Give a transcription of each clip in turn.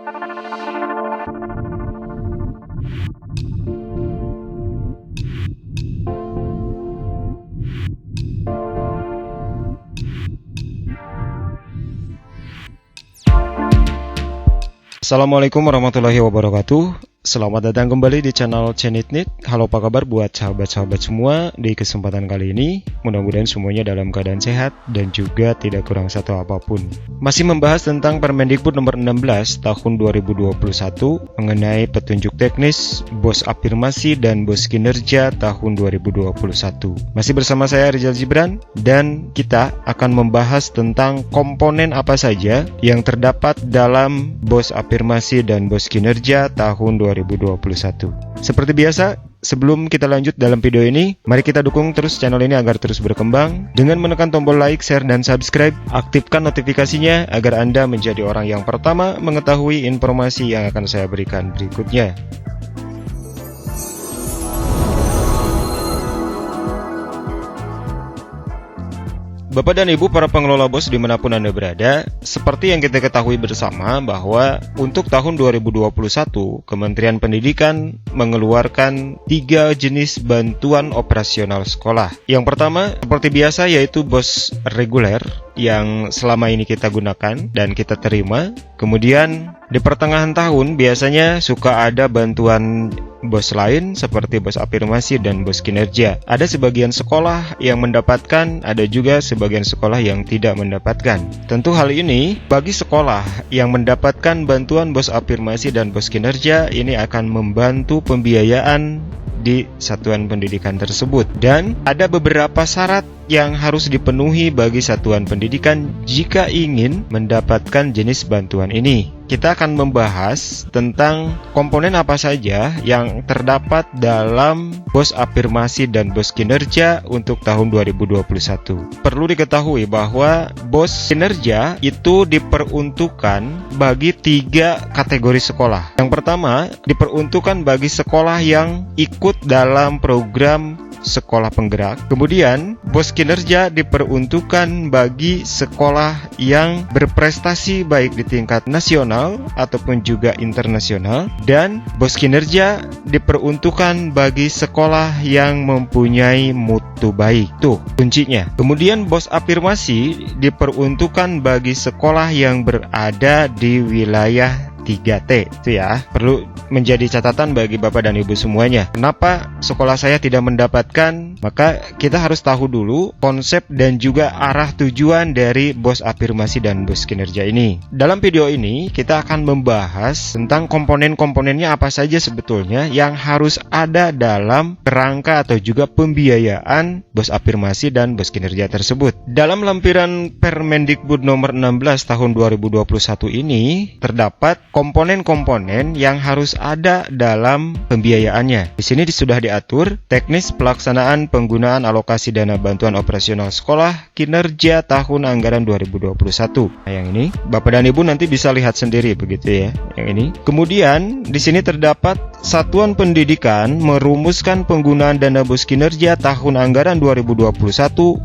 Assalamualaikum warahmatullahi wabarakatuh. Selamat datang kembali di channel Cenitnit. Halo, apa kabar buat sahabat-sahabat semua? Di kesempatan kali ini, mudah-mudahan semuanya dalam keadaan sehat dan juga tidak kurang satu apapun. Masih membahas tentang Permendikbud nomor 16 tahun 2021 mengenai petunjuk teknis, bos afirmasi dan bos kinerja tahun 2021. Masih bersama saya Rizal Gibran dan kita akan membahas tentang komponen apa saja yang terdapat dalam bos afirmasi dan bos kinerja tahun 2021. Seperti biasa, sebelum kita lanjut dalam video ini, mari kita dukung terus channel ini agar terus berkembang dengan menekan tombol like, share, dan subscribe. Aktifkan notifikasinya agar Anda menjadi orang yang pertama mengetahui informasi yang akan saya berikan berikutnya. Bapak dan Ibu para pengelola bos dimanapun Anda berada, seperti yang kita ketahui bersama bahwa untuk tahun 2021, Kementerian Pendidikan mengeluarkan 3 jenis bantuan operasional sekolah. Yang pertama, seperti biasa, yaitu bos reguler yang selama ini kita gunakan dan kita terima. Kemudian di pertengahan tahun biasanya suka ada bantuan bos lain seperti bos afirmasi dan bos kinerja. Ada sebagian sekolah yang mendapatkan, ada juga sebagian sekolah yang tidak mendapatkan. Tentu hal ini bagi sekolah yang mendapatkan bantuan bos afirmasi dan bos kinerja ini akan membantu pembiayaan di satuan pendidikan tersebut. Dan ada beberapa syarat yang harus dipenuhi bagi satuan pendidikan jika ingin mendapatkan jenis bantuan ini. Kita akan membahas tentang komponen apa saja yang terdapat dalam bos afirmasi dan bos kinerja untuk tahun 2021. Perlu diketahui bahwa bos kinerja itu diperuntukkan bagi 3 kategori sekolah. Yang pertama, diperuntukkan bagi sekolah yang ikut dalam program sekolah penggerak. Kemudian, bos kinerja diperuntukkan bagi sekolah yang berprestasi baik di tingkat nasional ataupun juga internasional. Dan bos kinerja diperuntukkan bagi sekolah yang mempunyai mutu baik. Tuh kuncinya. Kemudian bos afirmasi diperuntukkan bagi sekolah yang berada di wilayah 3T, itu ya, perlu menjadi catatan bagi Bapak dan Ibu semuanya. Kenapa sekolah saya tidak mendapatkan? Maka kita harus tahu dulu konsep dan juga arah tujuan dari bos afirmasi dan bos kinerja ini. Dalam video ini kita akan membahas tentang komponen-komponennya apa saja sebetulnya yang harus ada dalam kerangka atau juga pembiayaan bos afirmasi dan bos kinerja tersebut. Dalam lampiran Permendikbud nomor 16 tahun 2021 ini terdapat komponen-komponen yang harus ada dalam pembiayaannya. Di sini sudah diatur teknis pelaksanaan penggunaan alokasi dana bantuan operasional sekolah kinerja tahun anggaran 2021. Nah, yang ini Bapak dan Ibu nanti bisa lihat sendiri begitu ya, yang ini. Kemudian di sini terdapat satuan pendidikan merumuskan penggunaan dana bos kinerja tahun anggaran 2021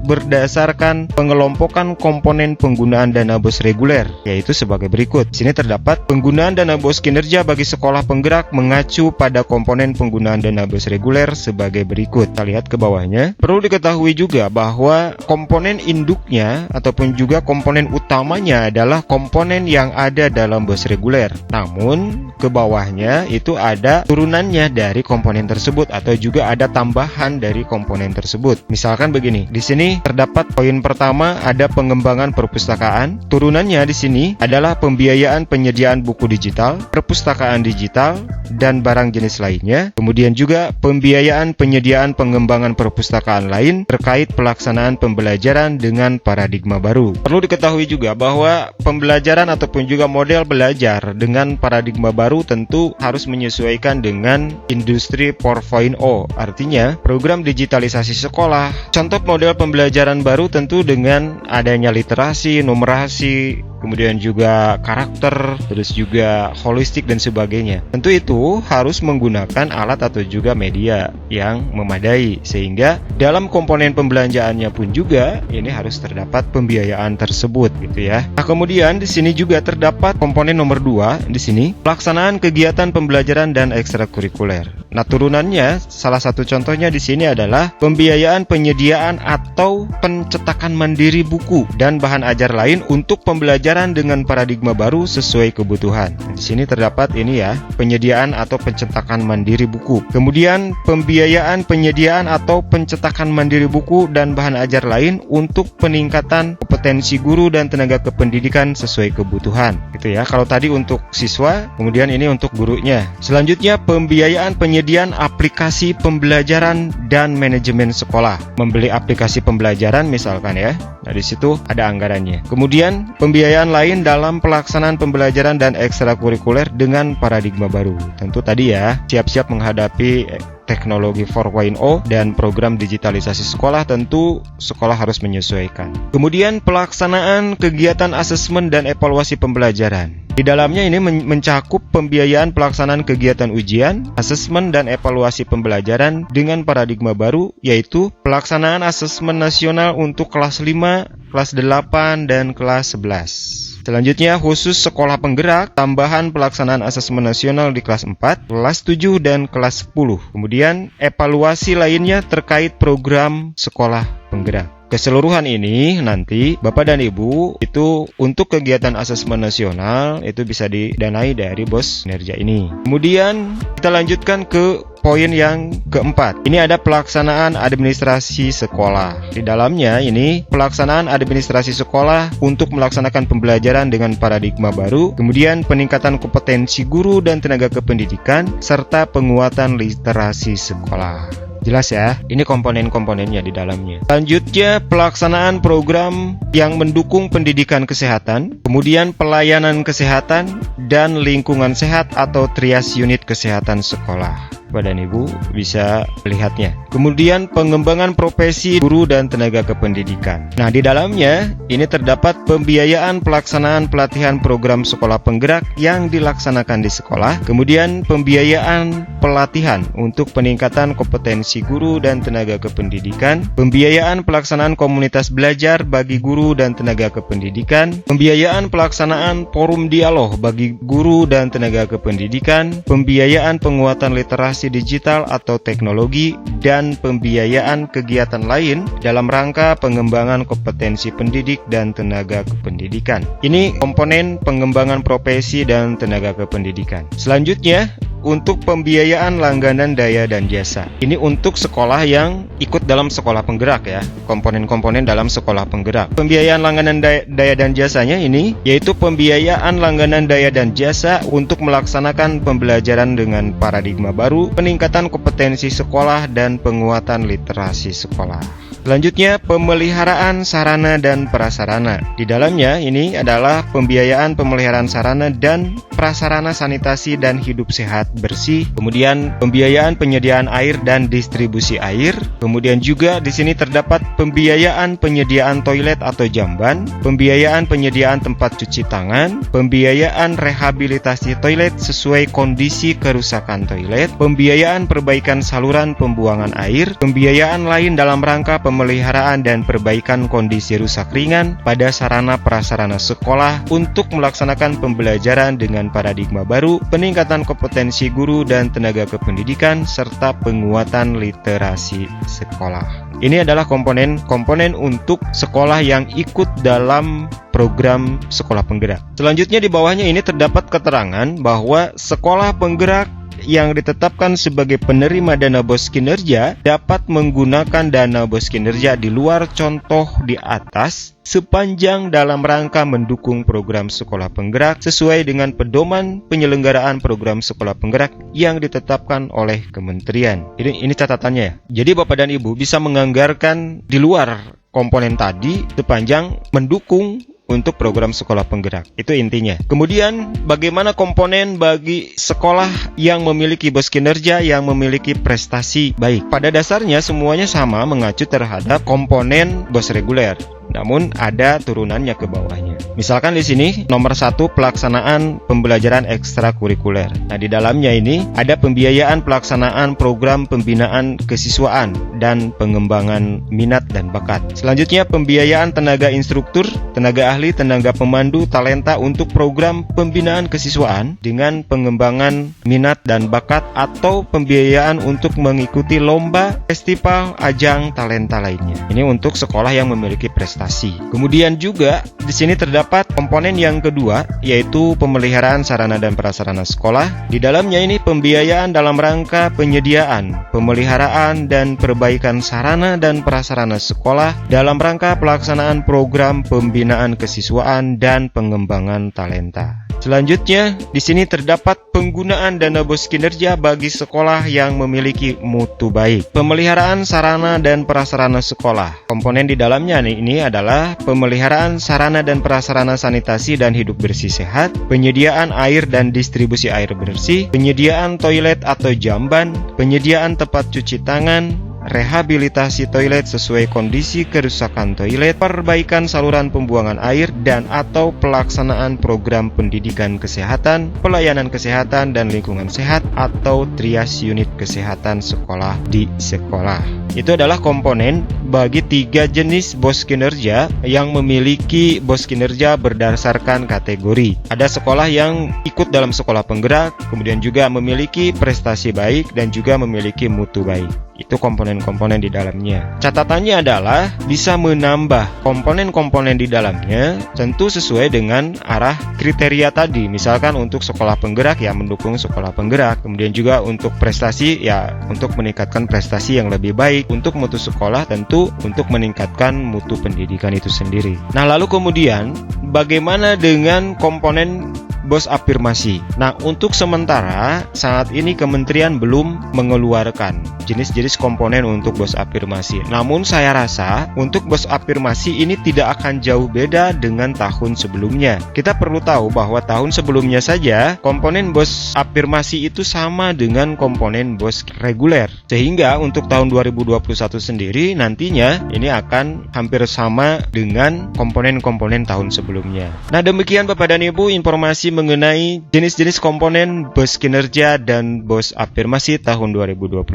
berdasarkan pengelompokan komponen penggunaan dana bos reguler, yaitu sebagai berikut. Di sini terdapat penggunaan dana bos kinerja bagi sekolah penggerak mengacu pada komponen penggunaan dana bos reguler sebagai berikut. Kita lihat ke bawahnya. Perlu diketahui juga bahwa komponen induknya ataupun juga komponen utamanya adalah komponen yang ada dalam bos reguler. Namun ke bawahnya itu ada turunannya dari komponen tersebut atau juga ada tambahan dari komponen tersebut. Misalkan begini, di sini terdapat poin pertama ada pengembangan perpustakaan. Turunannya di sini adalah pembiayaan penyediaan buku digital, perpustakaan digital, dan barang jenis lainnya. Kemudian juga pembiayaan penyediaan pengembangan perpustakaan lain terkait pelaksanaan pembelajaran dengan paradigma baru. Perlu diketahui juga bahwa pembelajaran ataupun juga model belajar dengan paradigma baru tentu harus menyesuaikan dengan industri 4.0. Artinya, program digitalisasi sekolah. Contoh model pembelajaran baru tentu dengan adanya literasi, numerasi, kemudian juga karakter, terus juga holistik dan sebagainya. Tentu itu harus menggunakan alat atau juga media yang memadai, sehingga dalam komponen pembelanjaannya pun juga ini harus terdapat pembiayaan tersebut gitu ya. Nah, kemudian di sini juga terdapat komponen nomor 2 di sini, pelaksanaan kegiatan pembelajaran dan ekstrakurikuler. Nah, turunannya salah satu contohnya di sini adalah pembiayaan penyediaan atau pencetakan mandiri buku dan bahan ajar lain untuk pembelajaran dengan paradigma baru sesuai kebutuhan. Nah, di sini terdapat ini ya, penyediaan atau pencetakan mandiri buku. Kemudian pembiayaan penyediaan atau pencetakan mandiri buku dan bahan ajar lain untuk peningkatan kompetensi guru dan tenaga kependidikan sesuai kebutuhan. Gitu ya. Kalau tadi untuk siswa, kemudian ini untuk gurunya. Selanjutnya pembiayaan penyediaan aplikasi pembelajaran dan manajemen sekolah. Membeli aplikasi pembelajaran misalkan ya. Nah, di situ ada anggarannya. Kemudian pembiayaan lain dalam pelaksanaan pembelajaran dan ekstrakurikuler dengan paradigma baru. Tentu tadi ya, siap-siap menghadapi teknologi 4.0 dan program digitalisasi sekolah, tentu sekolah harus menyesuaikan. Kemudian pelaksanaan kegiatan asesmen dan evaluasi pembelajaran. Di dalamnya ini mencakup pembiayaan pelaksanaan kegiatan ujian, asesmen dan evaluasi pembelajaran dengan paradigma baru, yaitu pelaksanaan asesmen nasional untuk kelas 5, kelas 8, dan kelas 11. Selanjutnya khusus sekolah penggerak, tambahan pelaksanaan asesmen nasional di kelas 4, kelas 7, dan kelas 10. Kemudian evaluasi lainnya terkait program sekolah penggerak. Keseluruhan ini nanti Bapak dan Ibu itu untuk kegiatan asesmen nasional itu bisa didanai dari BOS Kinerja ini. Kemudian kita lanjutkan ke poin yang keempat. Ini ada pelaksanaan administrasi sekolah. Di dalamnya ini pelaksanaan administrasi sekolah untuk melaksanakan pembelajaran dengan paradigma baru, kemudian peningkatan kompetensi guru dan tenaga kependidikan, serta penguatan literasi sekolah. Jelas ya, ini komponen-komponennya di dalamnya. Selanjutnya, pelaksanaan program yang mendukung pendidikan kesehatan, kemudian pelayanan kesehatan, dan lingkungan sehat atau trias unit kesehatan sekolah. Bapak dan Ibu bisa melihatnya. Kemudian pengembangan profesi guru dan tenaga kependidikan. Nah, di dalamnya ini terdapat pembiayaan pelaksanaan pelatihan program sekolah penggerak yang dilaksanakan di sekolah. Kemudian pembiayaan pelatihan untuk peningkatan kompetensi guru dan tenaga kependidikan. Pembiayaan pelaksanaan komunitas belajar bagi guru dan tenaga kependidikan. Pembiayaan pelaksanaan forum dialog bagi guru dan tenaga kependidikan. Pembiayaan penguatan literasi digital atau teknologi, dan pembiayaan kegiatan lain dalam rangka pengembangan kompetensi pendidik dan tenaga kependidikan. Ini komponen pengembangan profesi dan tenaga kependidikan. Selanjutnya, untuk pembiayaan langganan daya dan jasa. Ini untuk sekolah yang ikut dalam sekolah penggerak ya, komponen-komponen dalam sekolah penggerak. Pembiayaan langganan daya dan jasanya ini yaitu pembiayaan langganan daya dan jasa untuk melaksanakan pembelajaran dengan paradigma baru, peningkatan kompetensi sekolah, dan penguatan literasi sekolah. Selanjutnya, pemeliharaan sarana dan prasarana. Di dalamnya ini adalah pembiayaan pemeliharaan sarana dan prasarana sanitasi dan hidup sehat bersih. Kemudian pembiayaan penyediaan air dan distribusi air. Kemudian juga di sini terdapat pembiayaan penyediaan toilet atau jamban, pembiayaan penyediaan tempat cuci tangan, pembiayaan rehabilitasi toilet sesuai kondisi kerusakan toilet, pembiayaan perbaikan saluran pembuangan air, pembiayaan lain dalam rangka pemeliharaan dan perbaikan kondisi rusak ringan pada sarana prasarana sekolah untuk melaksanakan pembelajaran dengan paradigma baru, peningkatan kompetensi guru dan tenaga kependidikan, serta penguatan literasi sekolah. Ini adalah komponen-komponen untuk sekolah yang ikut dalam program sekolah penggerak. Selanjutnya di bawahnya ini terdapat keterangan bahwa sekolah penggerak yang ditetapkan sebagai penerima dana BOS kinerja dapat menggunakan dana BOS kinerja di luar contoh di atas sepanjang dalam rangka mendukung program sekolah penggerak sesuai dengan pedoman penyelenggaraan program sekolah penggerak yang ditetapkan oleh kementerian. Ini catatannya ya. Jadi Bapak dan Ibu bisa menganggarkan di luar komponen tadi sepanjang mendukung untuk program sekolah penggerak. Itu intinya. Kemudian bagaimana komponen bagi sekolah yang memiliki BOS kinerja yang memiliki prestasi baik? Pada dasarnya semuanya sama mengacu terhadap komponen BOS reguler. namun ada turunannya ke bawahnya. Misalkan di sini nomor 1 pelaksanaan pembelajaran ekstrakurikuler. Nah, di dalamnya ini ada pembiayaan pelaksanaan program pembinaan kesiswaan dan pengembangan minat dan bakat. Selanjutnya pembiayaan tenaga instruktur, tenaga ahli, tenaga pemandu, talenta untuk program pembinaan kesiswaan dengan pengembangan minat dan bakat atau pembiayaan untuk mengikuti lomba, festival, ajang talenta lainnya. Ini untuk sekolah yang memiliki prestasi. Kemudian juga di sini terdapat komponen yang kedua, yaitu pemeliharaan sarana dan prasarana sekolah. Di dalamnya ini pembiayaan dalam rangka penyediaan, pemeliharaan dan perbaikan sarana dan prasarana sekolah dalam rangka pelaksanaan program pembinaan kesiswaan dan pengembangan talenta. Selanjutnya, di sini terdapat penggunaan dana bos kinerja bagi sekolah yang memiliki mutu baik. Pemeliharaan sarana dan prasarana sekolah. Komponen di dalamnya ini adalah pemeliharaan sarana dan prasarana sanitasi dan hidup bersih sehat, penyediaan air dan distribusi air bersih, penyediaan toilet atau jamban, penyediaan tempat cuci tangan, rehabilitasi toilet sesuai kondisi kerusakan toilet, perbaikan saluran pembuangan air, dan atau pelaksanaan program pendidikan kesehatan, pelayanan kesehatan dan lingkungan sehat, atau trias unit kesehatan sekolah di sekolah. Itu adalah komponen bagi 3 jenis bos kinerja yang memiliki bos kinerja berdasarkan kategori. Ada sekolah yang ikut dalam sekolah penggerak, kemudian juga memiliki prestasi baik dan juga memiliki mutu baik. Itu komponen-komponen di dalamnya. Catatannya adalah bisa menambah komponen-komponen di dalamnya tentu sesuai dengan arah kriteria tadi. Misalkan untuk sekolah penggerak ya mendukung sekolah penggerak. Kemudian juga untuk prestasi ya untuk meningkatkan prestasi yang lebih baik. Untuk mutu sekolah tentu untuk meningkatkan mutu pendidikan itu sendiri. Nah, lalu kemudian bagaimana dengan komponen bos afirmasi? Nah, untuk sementara saat ini kementerian belum mengeluarkan jenis-jenis komponen untuk bos afirmasi. Namun saya rasa untuk bos afirmasi ini tidak akan jauh beda dengan tahun sebelumnya. Kita perlu tahu bahwa tahun sebelumnya saja komponen bos afirmasi itu sama dengan komponen bos reguler. Sehingga untuk tahun 2021 sendiri nantinya ini akan hampir sama dengan komponen-komponen tahun sebelumnya. Nah, demikian Bapak dan Ibu informasi mengenai jenis-jenis komponen bos kinerja dan bos afirmasi tahun 2021.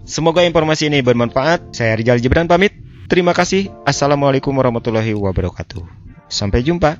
Semoga informasi ini bermanfaat. Saya Rizal Jibran pamit. Terima kasih. Assalamualaikum warahmatullahi wabarakatuh. Sampai jumpa.